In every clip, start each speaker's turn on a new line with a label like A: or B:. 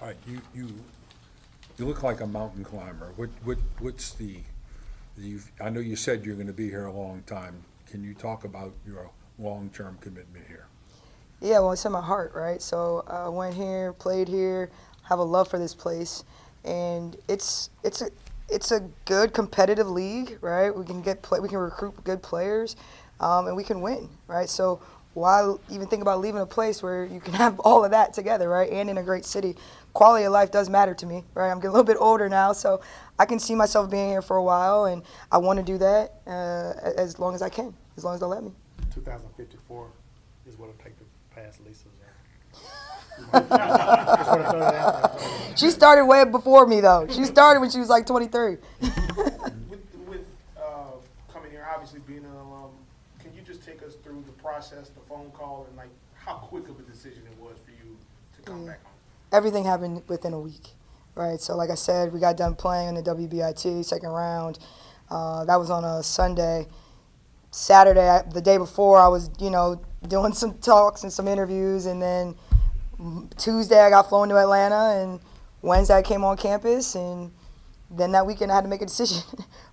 A: right, you look like a mountain climber. What's I know you said you're going to be here a long time. Can you talk about your long-term commitment here?
B: Yeah, well, it's in my heart, right? So I went here, played here, have a love for this place, and it's a good competitive league, right? We can recruit good players, and we can win, right? So why even think about leaving a place where you can have all of that together, right? And in a great city, quality of life does matter to me, right? I'm getting a little bit older now, so I can see myself being here for a while, and I want to do that as long as I can, as long as they'll let me.
C: 2054 is what it'll take to pass Lisa's. Just want to throw that out there.
B: She started way before me, though. She started when she was like 23.
C: With coming here, obviously being an alum, can you just take us through the process, the phone call, and like how quick of a decision it was for you to come back home?
B: Everything happened within a week, right? So like I said, we got done playing in the WBIT second round. That was on a Sunday. Saturday, the day before, I was, doing some talks and some interviews, and then Tuesday I got flown to Atlanta, and Wednesday I came on campus, and then that weekend I had to make a decision,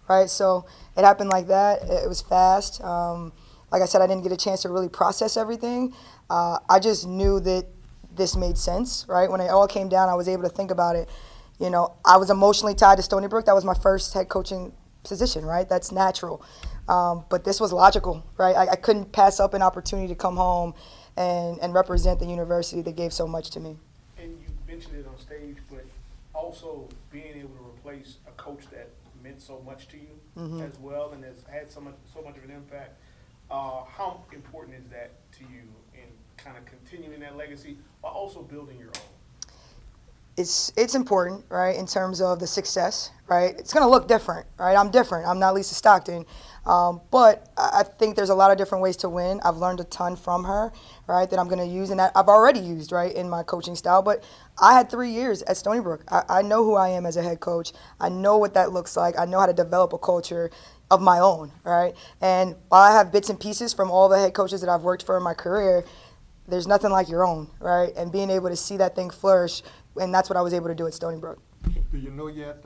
B: right? So it happened like that. It was fast. Like I said, I didn't get a chance to really process everything. I just knew that this made sense, right? When it all came down, I was able to think about it. I was emotionally tied to Stony Brook. That was my first head coaching position, right? That's natural. But this was logical, right? I couldn't pass up an opportunity to come home and represent the university that gave so much to me.
C: And you mentioned it on stage, but also being able to replace a coach that meant so much to you as well and has had so much of an impact. How important is that to you in kind of continuing that legacy while also building your own?
B: It's important, right, in terms of the success, right? It's going to look different, right? I'm different. I'm not Lisa Stockton. But I think there's a lot of different ways to win. I've learned a ton from her, right, that I'm going to use and that I've already used, right, in my coaching style. But I had 3 years at Stony Brook. I know who I am as a head coach. I know what that looks like. I know how to develop a culture of my own, right? And while I have bits and pieces from all the head coaches that I've worked for in my career, there's nothing like your own, right? And being able to see that thing flourish, and that's what I was able to do at Stony Brook.
D: Do you know yet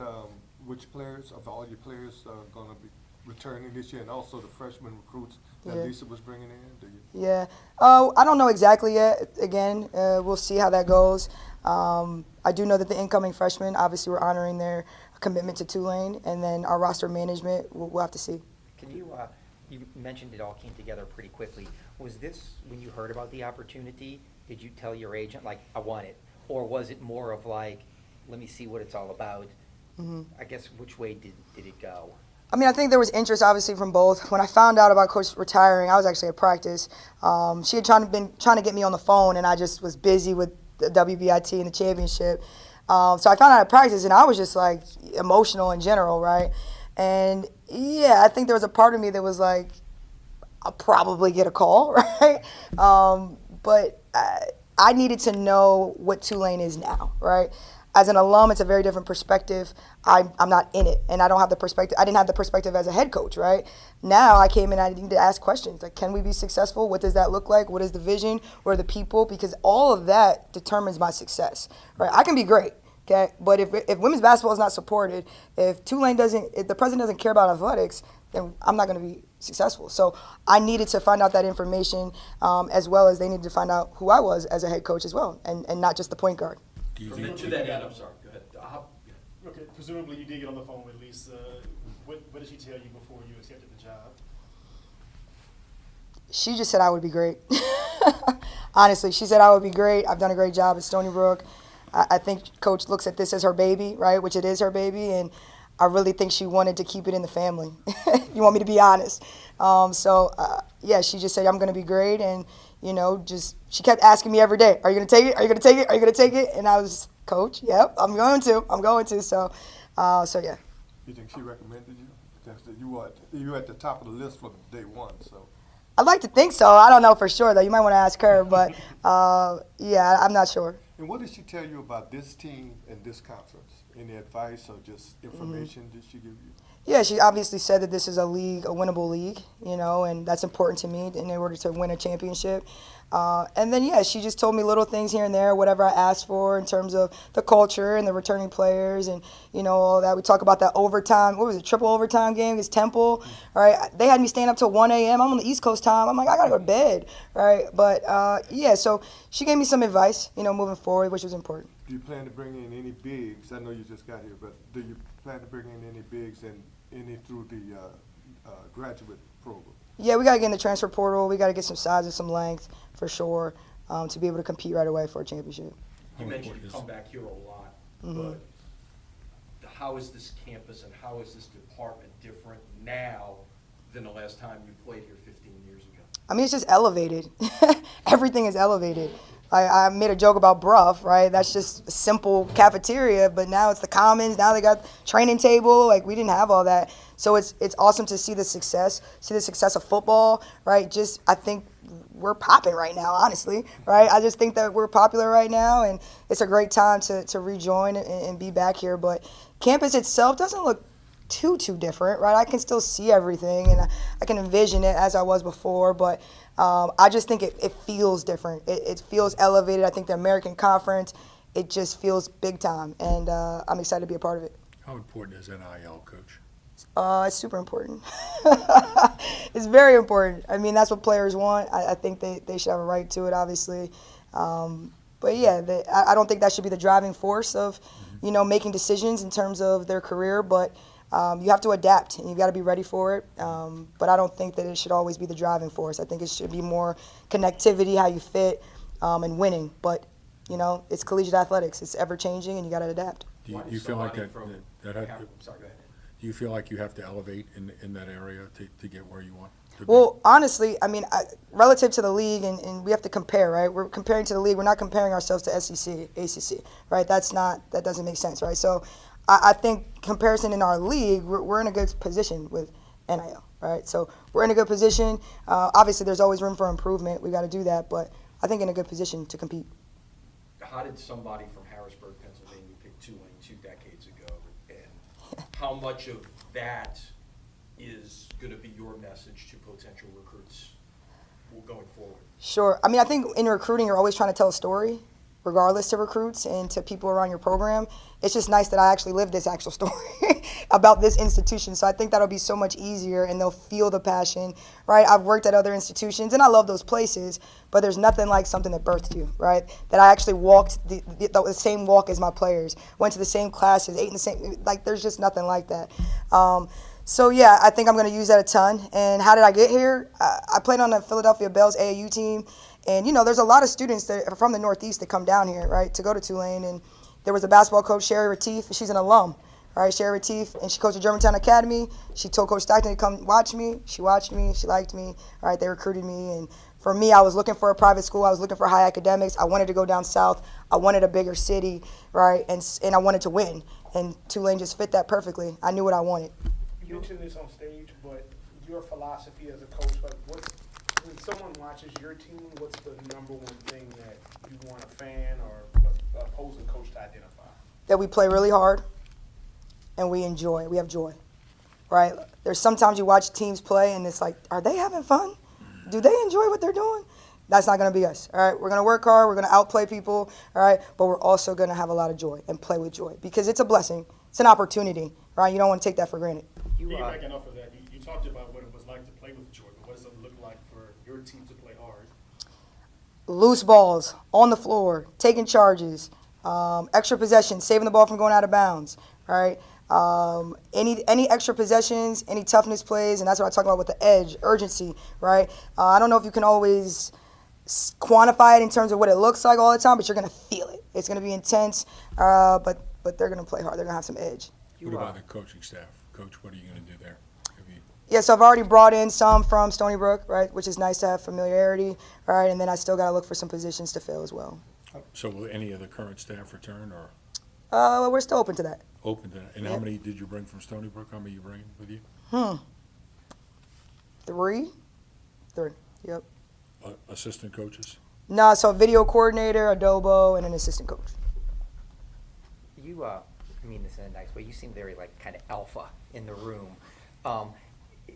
D: which players of all your players are going to be returning this year, and also the freshman recruits that Lisa was bringing in? Do you?
B: Yeah. I don't know exactly yet. Again, we'll see how that goes. I do know that the incoming freshmen, obviously, we're honoring their commitment to Tulane, and then our roster management, we'll have to see.
E: Can you mentioned it all came together pretty quickly. Was this, when you heard about the opportunity, did you tell your agent, like, I want it? Or was it more of like, let me see what it's all about? I guess, which way did it go?
B: I mean, I think there was interest, obviously, from both. When I found out about Coach retiring, I was actually at practice. She had been trying to get me on the phone, and I just was busy with the WBIT and the championship. So I found out at practice, and I was just, like, emotional in general, right? And, yeah, I think there was a part of me that was like, I'll probably get a call, right? But I needed to know what Tulane is now, right? As an alum, it's a very different perspective. I'm not in it, and I don't have the perspective. I didn't have the perspective as a head coach, right? Now I came in, I need to ask questions. Like, can we be successful? What does that look like? What is the vision? Where are the people? Because all of that determines my success, right? I can be great, okay? But if women's basketball is not supported, if the president doesn't care about athletics, then I'm not going to be successful. So I needed to find out that information, as well as they needed to find out who I was as a head coach as well, and not just the point guard.
F: To that end, I'm sorry, go ahead.
G: Okay, presumably you did get on the phone with Lisa. What did she tell you before you accepted the job?
B: She just said I would be great. Honestly, she said I would be great. I've done a great job at Stony Brook. I think Coach looks at this as her baby, right, which it is her baby, and I really think she wanted to keep it in the family. You want me to be honest? Yeah, she just said, I'm going to be great. And, she kept asking me every day, are you going to take it? Are you going to take it? Are you going to take it? And I was, Coach, yep, I'm going to. So, yeah.
D: You think she recommended you? Because you were at the top of the list from day one, so.
B: I'd like to think so. I don't know for sure, though. You might want to ask her. But, yeah, I'm not sure.
D: And what did she tell you about this team and this conference? Any advice or just information did she give you?
B: Yeah, she obviously said that this is a league, a winnable league, you know, and that's important to me in order to win a championship. And then, yeah, she just told me little things here and there, whatever I asked for in terms of the culture and the returning players and, you know, all that. We talk about that overtime, what was it, triple overtime game against Temple, right? They had me staying up till 1 a.m. I'm on the East Coast time. I'm like, I got to go to bed, right? But, yeah, so she gave me some advice, you know, moving forward, which was important.
D: Do you plan to bring in any bigs? I know you just got here, but do you plan to bring in any bigs and any through the graduate program?
B: Yeah, we got to get in the transfer portal. We got to get some size and some length for sure to be able to compete right away for a championship.
F: You mentioned you come back here a lot, but how is this campus and how is this department different now than the last time you played here 15 years ago?
B: I mean, it's just elevated. Everything is elevated. I made a joke about Bruff, right? That's just a simple cafeteria, but now it's the Commons. Now they got training table. Like, we didn't have all that. So it's awesome to see the success of football, right? Just, I think we're popping right now, honestly, right? I just think that we're popular right now, and it's a great time to rejoin and be back here. But campus itself doesn't look too different, right? I can still see everything, and I can envision it as I was before, but I just think it feels different. It feels elevated. I think the American Conference, it just feels big time, and I'm excited to be a part of it.
A: How important is NIL, Coach?
B: It's super important. It's very important. I mean, that's what players want. I think they should have a right to it, obviously. But yeah, I don't think that should be the driving force of, you know, making decisions in terms of their career. But you have to adapt, and you've got to be ready for it. But I don't think that it should always be the driving force. I think it should be more connectivity, how you fit, and winning. But, you know, it's collegiate athletics. It's ever-changing, and you got to adapt.
A: Do you feel like that
F: Sorry, go ahead.
A: do you feel like you have to elevate in that area to get where you want to be?
B: Well, honestly, I mean, relative to the league, and we have to compare, right? We're comparing to the league. We're not comparing ourselves to SEC, ACC, right? That doesn't make sense, right? So I think comparison in our league, we're in a good position with NIL, right? So we're in a good position. Obviously, there's always room for improvement. We got to do that, but I think in a good position to compete.
F: How did somebody from Harrisburg, Pennsylvania pick Tulane 2 decades ago? And how much of that is going to be your message to potential recruits going forward?
B: Sure. I mean, I think in recruiting, you're always trying to tell a story, regardless to recruits and to people around your program. It's just nice that I actually lived this actual story about this institution. So I think that'll be so much easier, and they'll feel the passion, right? I've worked at other institutions, and I love those places, but there's nothing like something that birthed you, right? That I actually walked the same walk as my players, went to the same classes, ate in the same, like, there's just nothing like that. So, yeah, I think I'm going to use that a ton. And how did I get here? I played on the Philadelphia Bells AAU team. And, you know, there's a lot of students that are from the Northeast that come down here, right, to go to Tulane. And there was a basketball coach, Sherry Retief. She's an alum, right, Sherry Retief. And she coached at Germantown Academy. She told Coach Stockton to come watch me. She watched me. She liked me. All right, they recruited me. And for me, I was looking for a private school. I was looking for high academics. I wanted to go down south. I wanted a bigger city, right, and I wanted to win. And Tulane just fit that perfectly. I knew what I wanted.
C: You mentioned this on stage, but your philosophy as a coach, like when someone watches your team, what's the number one thing that you want a fan or a opposing coach to identify?
B: That we play really hard and we enjoy. We have joy, right? There's sometimes you watch teams play and it's like, are they having fun? Do they enjoy what they're doing? That's not going to be us, all right? We're going to work hard. We're going to outplay people, all right? But we're also going to have a lot of joy and play with joy because it's a blessing. It's an opportunity, right? You don't want to take that for granted.
G: Piggybacking off of that, you talked about what it was like to play with joy, but what does it look like for your team to play hard?
B: Loose balls on the floor, taking charges, extra possessions, saving the ball from going out of bounds, right? Any extra possessions, any toughness plays, and that's what I talk about with the edge, urgency, right? I don't know if you can always quantify it in terms of what it looks like all the time, but you're going to feel it. It's going to be intense, but they're going to play hard. They're going to have some edge.
A: What about the coaching staff? Coach, what are you going to do there?
B: Yeah, so I've already brought in some from Stony Brook, right, which is nice to have familiarity, right, and then I still got to look for some positions to fill as well.
A: So will any of the current staff return or?
B: We're still open to that.
A: Open to that. And
B: Yep.
A: how many did you bring from Stony Brook? How many you bring with you?
B: Three, yep.
A: Assistant coaches?
B: No, so video coordinator, adobo, and an assistant coach.
E: You I mean this in a nice way, you seem very like kind of alpha in the room.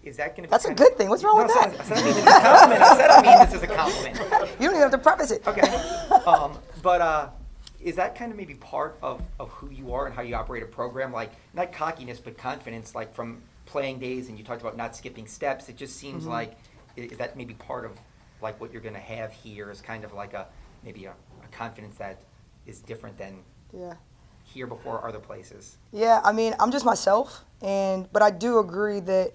E: Is that going to be
B: That's a
E: kind
B: good thing. What's wrong with that?
E: I said I mean this as a compliment. I said I mean this as a compliment.
B: You don't even have to preface it.
E: Okay. But is that kind of maybe part of who you are and how you operate a program? Like, not cockiness, but confidence, like from playing days, and you talked about not skipping steps. It just seems like, is that maybe part of like what you're going to have here is kind of like maybe a confidence that is different than
B: Yeah.
E: here before other places?
B: Yeah, I mean, I'm just myself, but I do agree that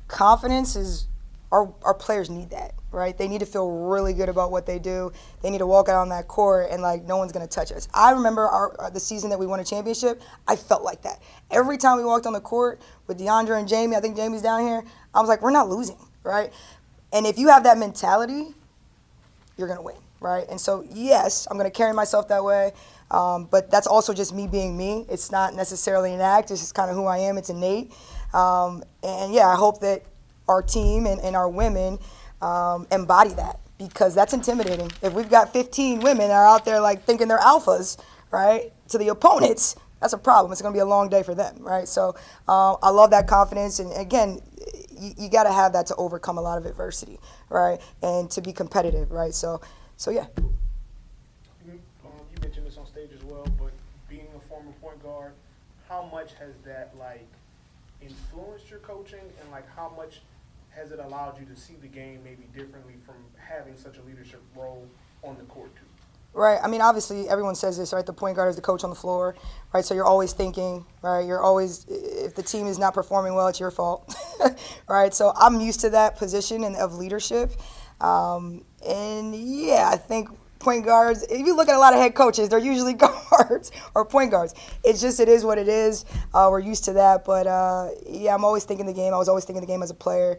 B: confidence is our players need that, right? They need to feel really good about what they do. They need to walk out on that court and like no one's gonna touch us. I remember the season that we won a championship. I felt like that every time we walked on the court with DeAndre and Jamie. I think Jamie's down here. I was like, we're not losing, right? And if you have that mentality, you're gonna win, right? And so yes, I'm gonna carry myself that way. But that's also just me being me. It's not necessarily an act. It's just kind of who I am. It's innate. And yeah, I hope that our team and our women embody that, because that's intimidating. If we've got 15 women that are out there like thinking they're alphas, right, to the opponents, that's a problem. It's going to be a long day for them, right? So I love that confidence. And again, you got to have that to overcome a lot of adversity, right, and to be competitive, right? So yeah.
C: You mentioned this on stage as well, but being a former point guard, how much has that like influenced your coaching, and like how much has it allowed you to see the game maybe differently from having such a leadership role on the court too?
B: Right. I mean, obviously, everyone says this, right? The point guard is the coach on the floor, right? So you're always thinking, right? You're always, if the team is not performing well, it's your fault, right? So I'm used to that position of leadership. And yeah, I think point guards, if you look at a lot of head coaches, they're usually guards or point guards. It is what it is. We're used to that. But yeah, I'm always thinking the game. I was always thinking the game as a player.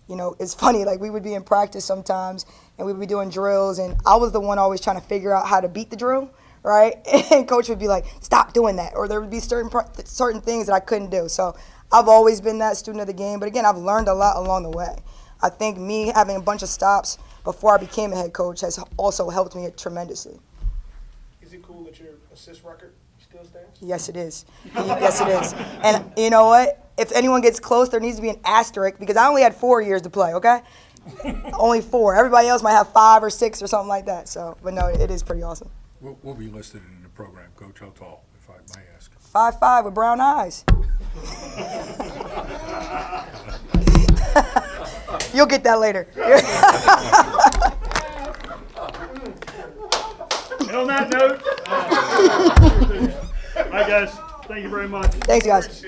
B: You know, it's funny, like we would be in practice sometimes and we would be doing drills, and I was the one always trying to figure out how to beat the drill, right? And coach would be like, stop doing that. Or there would be certain things that I couldn't do. So I've always been that student of the game. But again, I've learned a lot along the way. I think me having a bunch of stops before I became a head coach has also helped me tremendously.
C: Is it cool that your assist record still stands?
B: Yes, it is. Yes, it is. And you know what? If anyone gets close, there needs to be an asterisk, because I only had 4 years to play, okay? Only 4. Everybody else might have 5 or 6 or something like that. So, but no, it is pretty awesome.
A: We'll be listed in the program, Coach. How tall, if I may ask?
B: 5'5" with brown eyes. You'll get that later.
G: And on that note, all right, guys, thank you very much.
B: Thanks, guys.